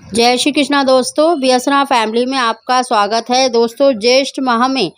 जय श्री कृष्णा दोस्तों, व्यसना फैमिली में आपका स्वागत है। दोस्तों, ज्येष्ठ माह में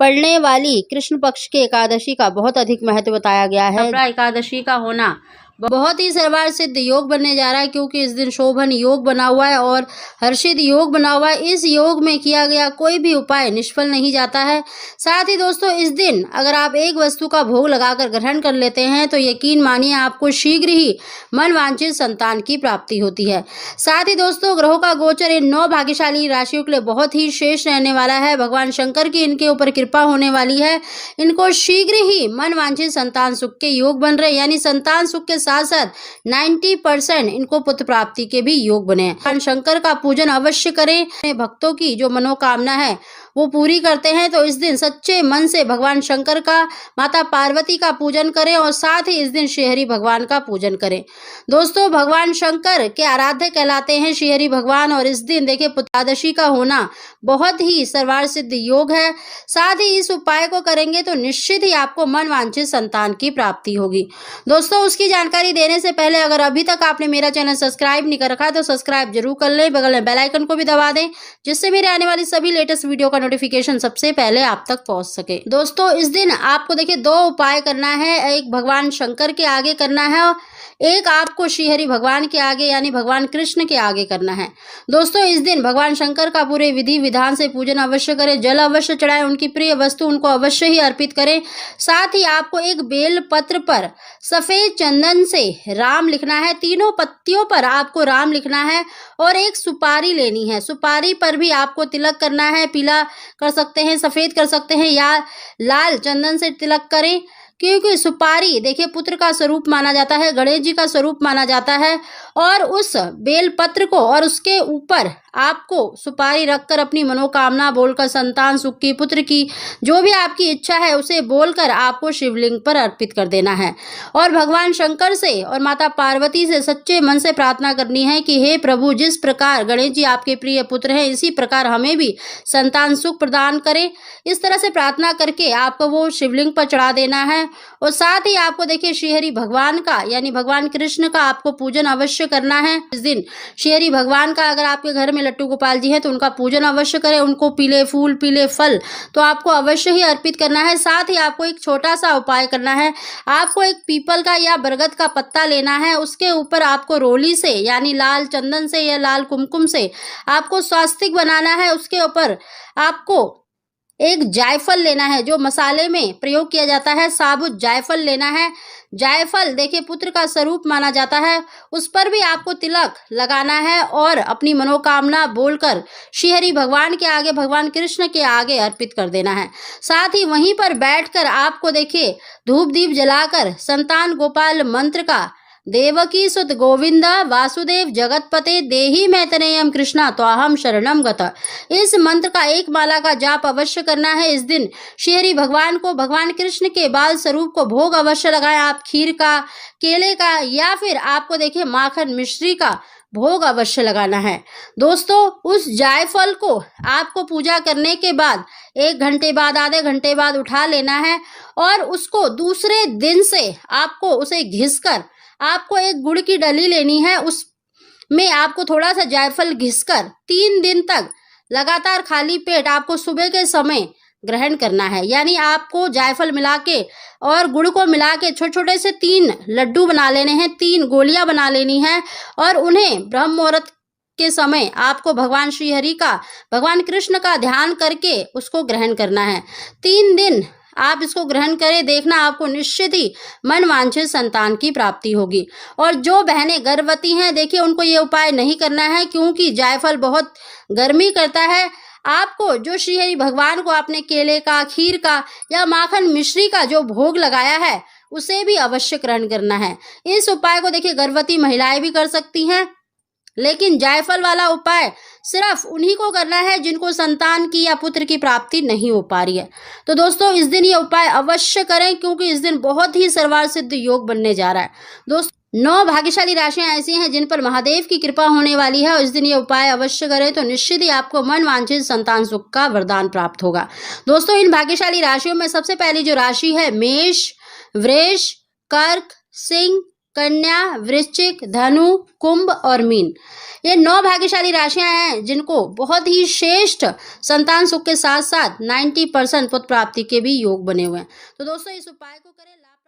पड़ने वाली कृष्ण पक्ष की एकादशी का बहुत अधिक महत्व बताया गया है। एकादशी का होना बहुत ही सर्वार्थ सिद्ध योग बनने जा रहा है, क्योंकि इस दिन शोभन योग बना हुआ है और हर्षित योग बना हुआ है। इस योग में किया गया कोई भी उपाय निष्फल नहीं जाता है। साथ ही दोस्तों, इस दिन अगर आप एक वस्तु का भोग लगाकर ग्रहण कर लेते हैं तो यकीन मानिए आपको शीघ्र ही मन वांछित संतान की प्राप्ति होती है। साथ ही दोस्तों, ग्रहों का गोचर इन 9 भाग्यशाली राशियों के लिए बहुत ही शेष रहने वाला है। भगवान शंकर की इनके ऊपर कृपा होने वाली है। इनको शीघ्र ही मन वांछित संतान सुख के योग बन रहे, यानी संतान सुख के साथ साथ 90% इनको पुत्र प्राप्ति के भी योग बने। भगवान शंकर का पूजन अवश्य करें। भक्तों की जो मनोकामना है वो पूरी करते हैं, तो इस दिन सच्चे मन से भगवान शंकर का, माता पार्वती का पूजन करें और साथ ही इस दिन श्रीहरि भगवान का पूजन करें। दोस्तों, भगवान शंकर के आराध्य कहलाते हैं श्रीहरि भगवान, और इस दिन देखिए पुत्रादशी का होना बहुत ही सर्वार्थ सिद्ध योग है। साथ ही इस उपाय को करेंगे तो निश्चित ही आपको मन वांछित संतान की प्राप्ति होगी। दोस्तों, उसकी जानकारी देने से पहले अगर अभी तक आपने मेरा चैनल सब्सक्राइब नहीं कर रखा तो सब्सक्राइब जरूर कर लें, बगल में बेल आइकन को भी दबा दें, जिससे मेरे आने वाली सभी लेटेस्ट वीडियो का नोटिफिकेशन सबसे पहले आप तक पहुंच सके। दोस्तों, इस दिन आपको देखिए 2 उपाय करना है। एक भगवान शंकर के आगे करना है और एक आपको श्रीहरि भगवान के आगे यानी भगवान कृष्ण के आगे करना है। दोस्तों, इस दिन भगवान शंकर का पूरे विधि विधान से पूजन अवश्य करें, जल अवश्य चढ़ाएं, उनकी प्रिय वस्तु उनको अवश्य ही अर्पित करें। साथ ही आपको एक बेल पत्र पर सफेद चंदन से राम लिखना है। 3 पत्तियों पर आपको राम लिखना है और एक सुपारी लेनी है। सुपारी पर भी आपको तिलक करना है। पीला कर सकते हैं, सफेद कर सकते हैं या लाल चंदन से तिलक करें, क्योंकि सुपारी देखिए पुत्र का स्वरूप माना जाता है, गणेश जी का स्वरूप माना जाता है। और उस बेल पत्र को और उसके ऊपर आपको सुपारी रखकर अपनी मनोकामना बोलकर, संतान सुख की, पुत्र की, जो भी आपकी इच्छा है उसे बोलकर आपको शिवलिंग पर अर्पित कर देना है। और भगवान शंकर से और माता पार्वती से सच्चे मन से प्रार्थना करनी है कि हे प्रभु, जिस प्रकार गणेश जी आपके प्रिय पुत्र हैं, इसी प्रकार हमें भी संतान सुख प्रदान करें। इस तरह से प्रार्थना करके आपको वो शिवलिंग पर चढ़ा देना है। और साथ ही आपको देखिए श्रीहरि भगवान का यानी भगवान कृष्ण का आपको पूजन अवश्य करना है। इस दिन श्रीहरि भगवान का, अगर आपके घर में लट्टू गोपाल जी हैं तो उनका पूजन अवश्य करें। उनको पीले फूल, पीले फल तो आपको अवश्य ही अर्पित करना है। साथ ही आपको एक छोटा सा उपाय करना है। आपको एक पीपल का या बरगद का पत्ता लेना है, उसके ऊपर आपको रोली से यानी लाल चंदन से या लाल कुमकुम से आपको स्वास्तिक बनाना है। उसके ऊपर आपको एक जायफल लेना है, जो मसाले में प्रयोग किया जाता है, साबुत जायफल लेना है। जायफल देखिए पुत्र का स्वरूप माना जाता है, उस पर भी आपको तिलक लगाना है और अपनी मनोकामना बोलकर श्रीहरि भगवान के आगे, भगवान कृष्ण के आगे अर्पित कर देना है। साथ ही वहीं पर बैठकर आपको देखिए धूप दीप जलाकर संतान गोपाल मंत्र का, देवकी सुत गोविंदा वासुदेव जगतपते देहि मैं तनयम कृष्णा त्वाहम शरणम गता, इस मंत्र का 1 माला का जाप अवश्य करना है। इस दिन श्रीहरि भगवान को, भगवान कृष्ण के बाल स्वरूप को भोग अवश्य लगाएं। आप खीर का, केले का या फिर आपको देखिए माखन मिश्री का भोग अवश्य लगाना है। दोस्तों, उस जायफल को आपको पूजा करने के बाद 1 घंटे बाद, आधे घंटे बाद उठा लेना है और उसको दूसरे दिन से आपको उसे घिसकर, आपको एक गुड़ की डली लेनी है, उसमें आपको थोड़ा सा जायफल घिसकर 3 दिन तक लगातार खाली पेट आपको सुबह के समय ग्रहण करना है। यानी आपको जायफल मिला के और गुड़ को मिला के छोटे छोटे से 3 लड्डू बना लेने हैं, 3 गोलियां बना लेनी है और उन्हें ब्रह्म मुहूर्त के समय आपको भगवान श्री हरि का, भगवान कृष्ण का ध्यान करके उसको ग्रहण करना है। 3 दिन आप इसको ग्रहण करें, देखना आपको निश्चित ही मन वांछित संतान की प्राप्ति होगी। और जो बहनें गर्भवती हैं, देखिए उनको ये उपाय नहीं करना है, क्योंकि जायफल बहुत गर्मी करता है। आपको जो श्रीहरि भगवान को आपने केले का, खीर का या माखन मिश्री का जो भोग लगाया है उसे भी अवश्य ग्रहण करना है। इस उपाय को देखिए गर्भवती महिलाएं भी कर सकती हैं, लेकिन जायफल वाला उपाय सिर्फ उन्हीं को करना है जिनको संतान की या पुत्र की प्राप्ति नहीं हो पा रही है। तो दोस्तों, इस दिन ये उपाय अवश्य करें, क्योंकि इस दिन बहुत ही सर्वार्थ सिद्ध योग बनने जा रहा है। दोस्तों, 9 भाग्यशाली राशियां ऐसी हैं जिन पर महादेव की कृपा होने वाली है और इस दिन ये उपाय अवश्य करें तो निश्चित ही आपको मन वांछित संतान सुख का वरदान प्राप्त होगा। दोस्तों, इन भाग्यशाली राशियों में सबसे पहली जो राशि है मेष, वृष, कर्क, सिंह, कन्या, वृश्चिक, धनु, कुंभ और मीन। ये 9 भाग्यशाली राशियां हैं जिनको बहुत ही श्रेष्ठ संतान सुख के साथ साथ 90% पुत्र प्राप्ति के भी योग बने हुए हैं। तो दोस्तों इस उपाय को करें, लाभ